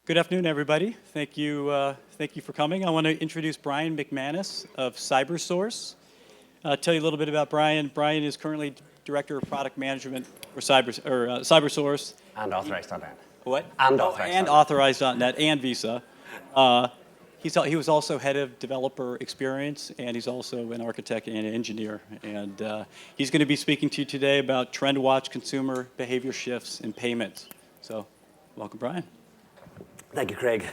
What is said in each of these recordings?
Good afternoon, everybody. Thank you for coming. I want to introduce Brian McManus of CyberSource. Tell you a little bit about Brian. Brian is currently Director of Product Management for CyberSource. And Authorized.net. What? And Authorized.net. And Authorized.net and Visa. He was also head of developer experience, and he's also an architect and an engineer. And he's going to be speaking to you today about trend watch consumer behavior shifts in payments. So, welcome, Brian. Thank you, Craig.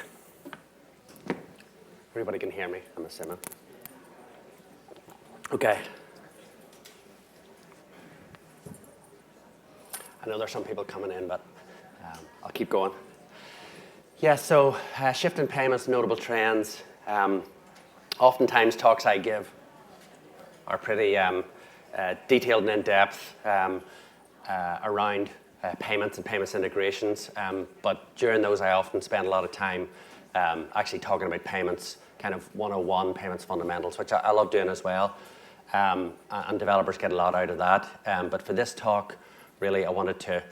Everybody can hear me, I'm assuming. Okay. I know there's some people coming in, but I'll keep going. Yeah, so shift in payments, notable trends. Oftentimes talks I give are pretty detailed and in-depth around payments and payments integrations. But during those, I often spend a lot of time actually talking about payments, kind of 101 payments fundamentals, which I love doing as well. And developers get a lot out of that. But for this talk, really, I wanted to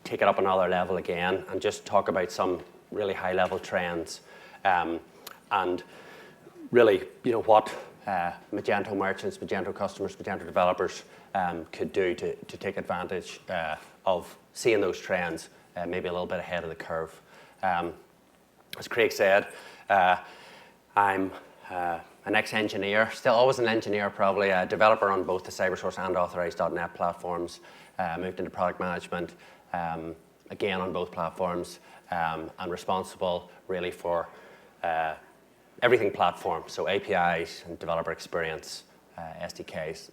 take it up another level again and just talk about some really high-level trends, and really, what Magento merchants, Magento customers, Magento developers could do to take advantage of seeing those trends, maybe a little bit ahead of the curve. As Craig said, I'm an ex-engineer, still always an engineer, probably a developer on both the CyberSource and Authorized.net platforms. Moved into product management, again on both platforms, and responsible really for everything platform, so APIs and developer experience, SDKs,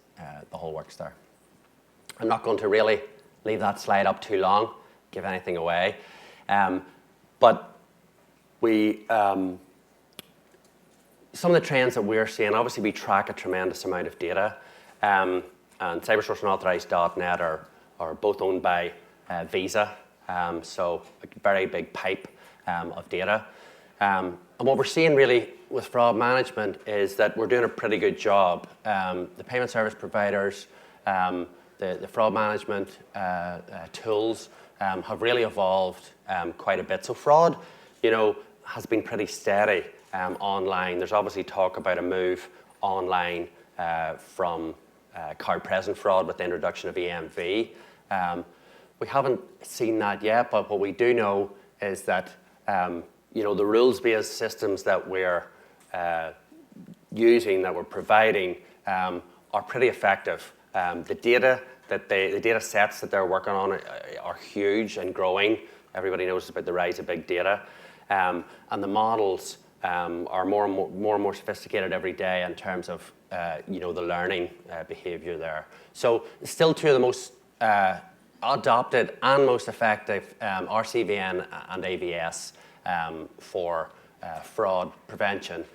the whole works there. I'm not going to really leave that slide up too long, give anything away, but some of the trends that we're seeing, obviously we track a tremendous amount of data, and CyberSource and Authorized.net are both owned by Visa, so a very big pipe of data. And what we're seeing really with fraud management is that we're doing a pretty good job. The payment service providers, the fraud management tools have really evolved quite a bit. So fraud, has been pretty steady online. There's obviously talk about a move online from card-present fraud with the introduction of EMV. We haven't seen that yet, but what we do know is that the rules-based systems that we're using, that we're providing, are pretty effective. The data sets that they're working on are huge and growing. Everybody knows about the rise of big data, and the models are more and more sophisticated every day in terms of the learning behavior there. So still two of the most adopted and most effective RCVN and AVS for fraud prevention.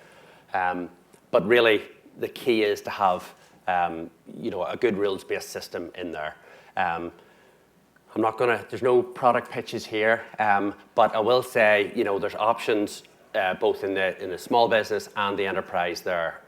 But really, the key is to have a good rules-based system in there. There's no product pitches here, but I will say, there's options both in the small business and the enterprise there.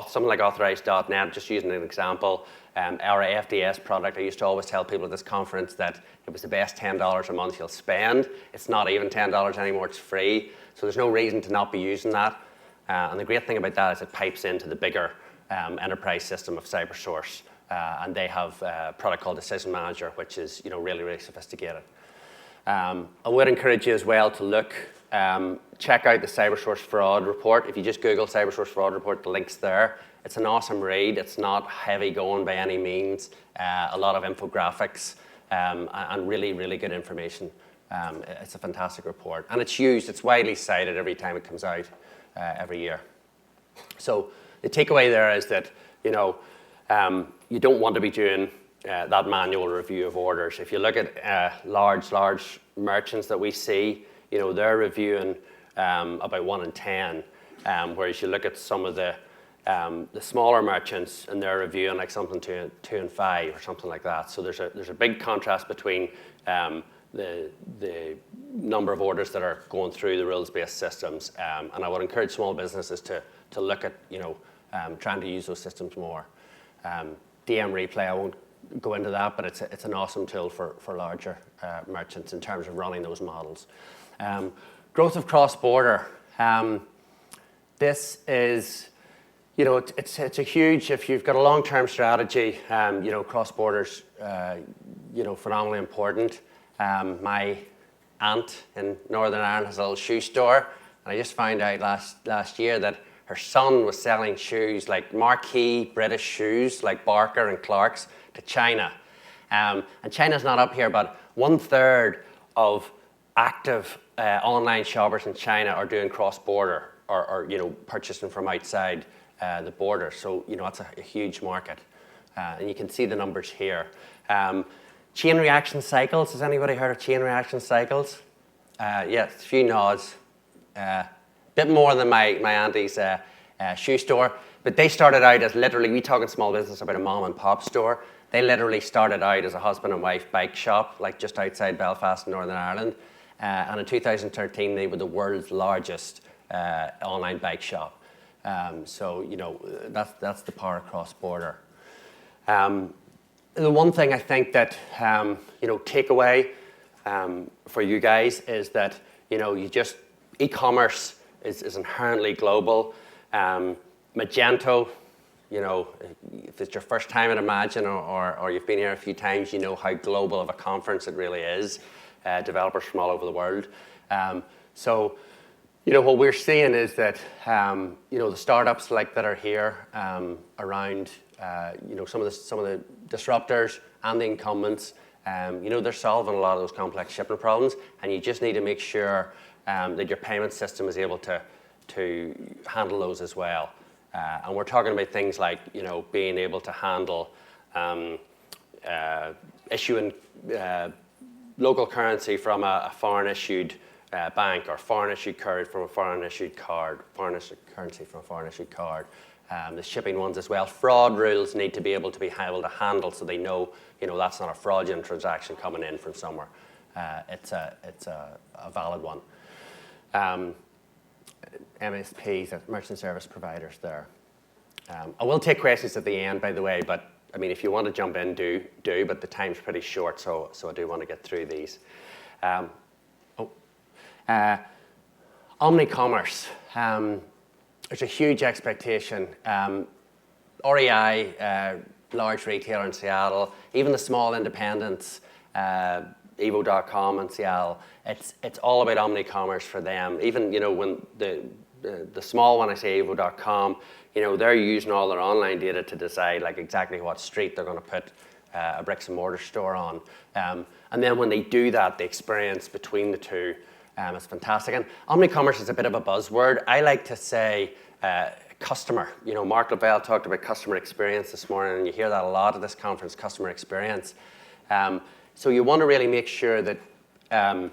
Something like Authorized.net, just using an example, our FDS product, I used to always tell people at this conference that it was the best $10 a month you'll spend. It's not even $10 anymore, it's free. So there's no reason to not be using that. And the great thing about that is it pipes into the bigger enterprise system of CyberSource. And they have a product called Decision Manager, which is really, really sophisticated. I would encourage you as well to check out the CyberSource Fraud Report. If you just Google CyberSource Fraud Report, the link's there. It's an awesome read. It's not heavy going by any means. A lot of infographics and really, really good information. It's a fantastic report. And it's widely cited every time it comes out every year. So the takeaway there is that, you don't want to be doing that manual review of orders. If you look at large merchants that we see, they're reviewing about 1 in 10, whereas you look at some of the smaller merchants and they're reviewing like something 2 in 5 or something like that. So there's a big contrast between the number of orders that are going through the rules-based systems, and I would encourage small businesses to look at trying to use those systems more. DM Replay, I won't go into that, but it's an awesome tool for larger merchants in terms of running those models. growth of cross-border. This is, it's a huge, if you've got a long-term strategy, cross-border's, phenomenally important. My aunt in Northern Ireland has a little shoe store, and I just found out last year that her son was selling shoes, like marquee British shoes, like Barker and Clark's, to China. And China's not up here, but 1/3 of active online shoppers in China are doing cross-border or purchasing from outside the border. So, that's a huge market. And you can see the numbers here. Chain reaction cycles. Has anybody heard of chain reaction cycles? Yes, a few nods. Bit more than my auntie's shoe store. But they started out as literally, we talk in small business about a mom and pop store. They literally started out as a husband and wife bike shop, like just outside Belfast in Northern Ireland. And in 2013, they were the world's largest online bike shop. So, that's the power of cross-border. The one thing I think that, takeaway for you guys is that, e-commerce is inherently global. Magento, if it's your first time at Imagine or you've been here a few times, you know how global of a conference it really is. Developers from all over the world. So, what we're seeing is that, the startups that are here around, some of the disruptors and the incumbents, they're solving a lot of those complex shipping problems, and you just need to make sure that your payment system is able to handle those as well. And we're talking about things like, being able to handle issuing local currency from a foreign issued bank, or foreign issued currency from a foreign issued card, the shipping ones as well. Fraud rules need to be able to handle, so they know, that's not a fraudulent transaction coming in from somewhere. It's a valid one. MSPs, merchant service providers there. I will take questions at the end, by the way, but if you want to jump in, do, but the time's pretty short, so I do want to get through these. OmniCommerce. There's a huge expectation. REI, large retailer in Seattle, even the small independents, Evo.com in Seattle, it's all about OmniCommerce for them. Even, when the small one, I say Evo.com, they're using all their online data to decide exactly what street they're going to put a bricks and mortar store on. And then when they do that, the experience between the two is fantastic. And OmniCommerce is a bit of a buzzword. I like to say customer. Mark Lavelle talked about customer experience this morning, and you hear that a lot at this conference, customer experience. So you want to really make sure that, in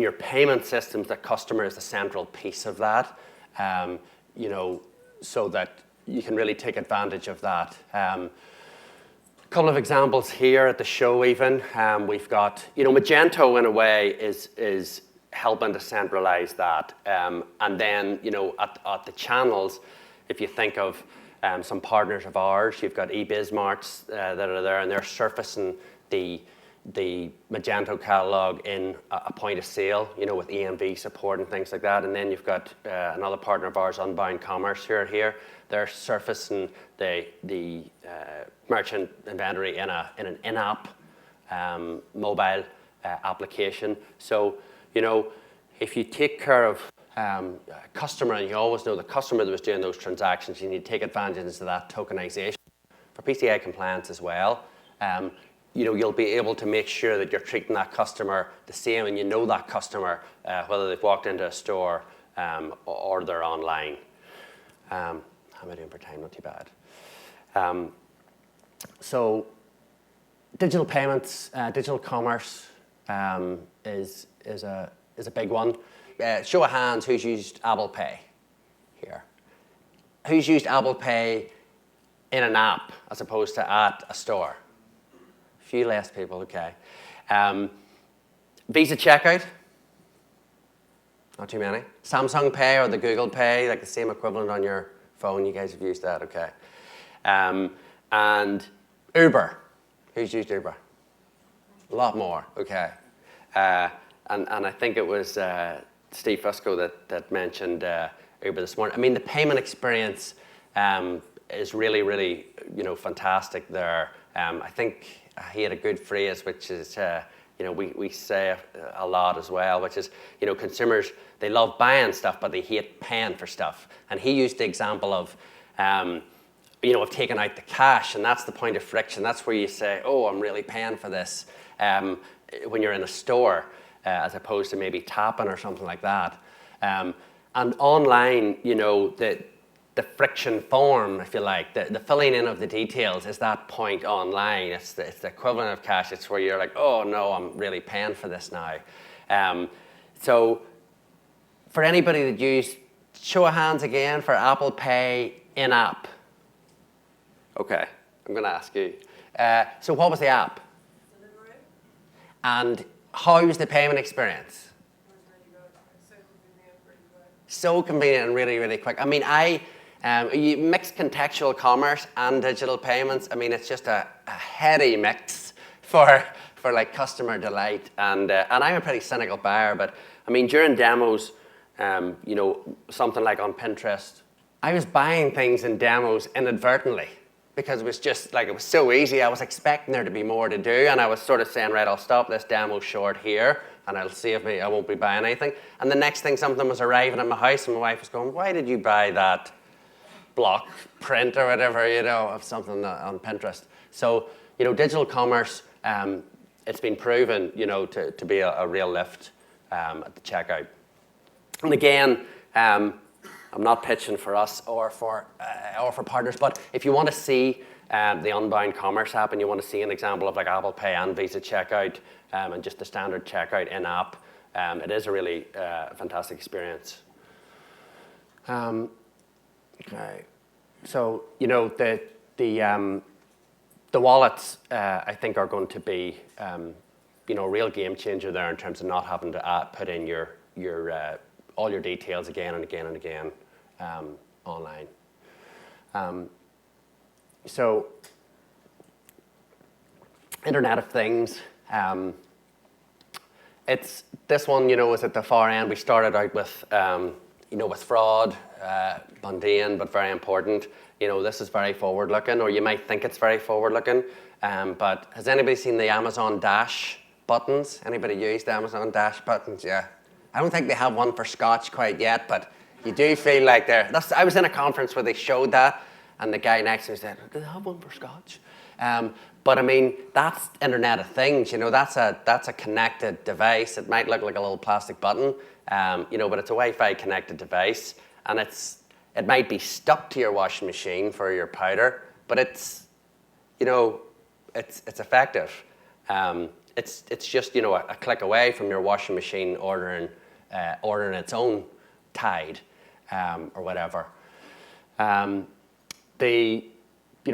your payment systems, that customer is the central piece of that, so that you can really take advantage of that. A couple of examples here at the show even. We've got, Magento in a way is helping to centralize that. And then, at the channels, if you think of some partners of ours, you've got eBizmarts that are there, and they're surfacing the Magento catalog in a point of sale, with EMV support and things like that. And then you've got another partner of ours, Unbound Commerce, here. They're surfacing the merchant inventory in an in-app mobile application. So, if you take care of customer, and you always know the customer that was doing those transactions, you need to take advantage of that tokenization for PCI compliance as well. You'll be able to make sure that you're treating that customer the same, and that customer, whether they've walked into a store or they're online. How am I doing for time? Not too bad. So digital payments, digital commerce is a big one. Show of hands, who's used Apple Pay here? Who's used Apple Pay in an app as opposed to at a store? A few less people, okay. Visa checkout? Not too many. Samsung Pay or the Google Pay, like the same equivalent on your phone, you guys have used that, okay. And Uber, who's used Uber? A lot more, okay. and I think it was Steve Fusco that mentioned Uber this morning. I mean, the payment experience is really, really, fantastic there. I think he had a good phrase, which is, we say a lot as well, which is, consumers, they love buying stuff, but they hate paying for stuff. And he used the example of, of taking out the cash, and that's the point of friction. That's where you say, oh, I'm really paying for this, when you're in a store, as opposed to maybe tapping or something like that. And online, the friction form, if you like, the filling in of the details is that point online. It's the equivalent of cash. It's where you're like, oh no, I'm really paying for this now. So for anybody that used, show of hands again for Apple Pay in-app. Okay, I'm gonna ask you. So what was the app? Delivery. And how was the payment experience? It was really good. It's so convenient, really quick. So convenient and really, really quick. I mean, you mix contextual commerce and digital payments. I mean, it's just a heady mix for like customer delight. And I'm a pretty cynical buyer, but I mean, during demos, something like on Pinterest, I was buying things in demos inadvertently because it was just like, it was so easy. I was expecting there to be more to do. And I was sort of saying, right, I'll stop this demo short here and I'll save me, I won't be buying anything. And the next thing, something was arriving at my house and my wife was going, why did you buy that block print or whatever, of something on Pinterest? So, digital commerce, it's been proven, to be a real lift at the checkout. And again, I'm not pitching for us or for partners, but if you want to see the Unbound Commerce app and you want to see an example of like Apple Pay and Visa checkout and just the standard checkout in-app, it is a really fantastic experience. Okay, so the wallets I think are going to be a real game changer there in terms of not having to put in your all your details again and again and again online. So Internet of Things. It's this one, is at the far end. We started out with with fraud, mundane but very important. This is very forward-looking, or you might think it's very forward-looking. But has anybody seen the Amazon Dash buttons? Anybody used the Amazon Dash buttons? Yeah. I don't think they have one for Scotch quite yet, but you do feel like they're. I was in a conference where they showed that, and the guy next to me said, "Do they have one for Scotch?" But I mean, that's Internet of Things. That's a connected device. It might look like a little plastic button, but it's a Wi-Fi connected device, and it might be stuck to your washing machine for your powder, but it's effective. It's just a click away from your washing machine ordering its own Tide or whatever.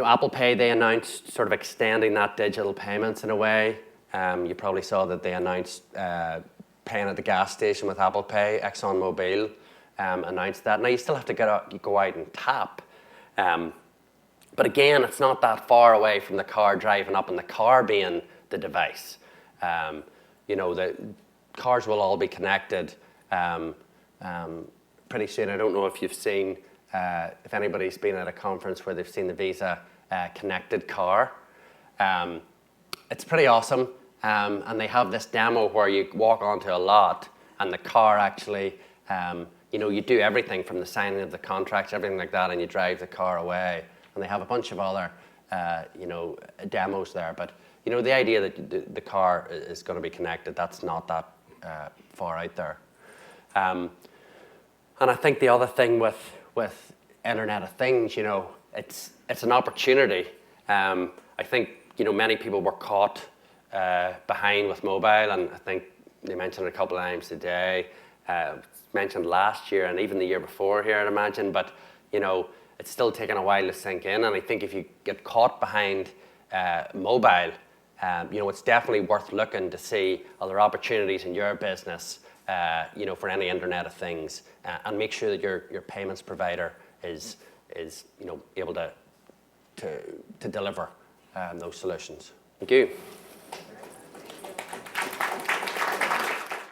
Apple Pay, they announced sort of extending that digital payments in a way. You probably saw that they announced paying at the gas station with Apple Pay. ExxonMobil announced that. Now you still have to go out and tap. But again, it's not that far away from the car driving up and the car being the device. The cars will all be connected pretty soon. I don't know if you've seen, if anybody's been at a conference where they've seen the Visa connected car. It's pretty awesome. And they have this demo where you walk onto a lot and the car actually, you do everything from the signing of the contracts, everything like that, and you drive the car away. And they have a bunch of other, demos there. But, the idea that the car is going to be connected, that's not that far out there. And I think the other thing with Internet of Things, it's an opportunity. I think, many people were caught behind with mobile, and I think they mentioned it a couple of times today, mentioned last year and even the year before here, I'd imagine, but, it's still taking a while to sink in, and I think if you get caught behind mobile, it's definitely worth looking to see other opportunities in your business, for any Internet of Things, and make sure that your payments provider is able to deliver those solutions. Thank you.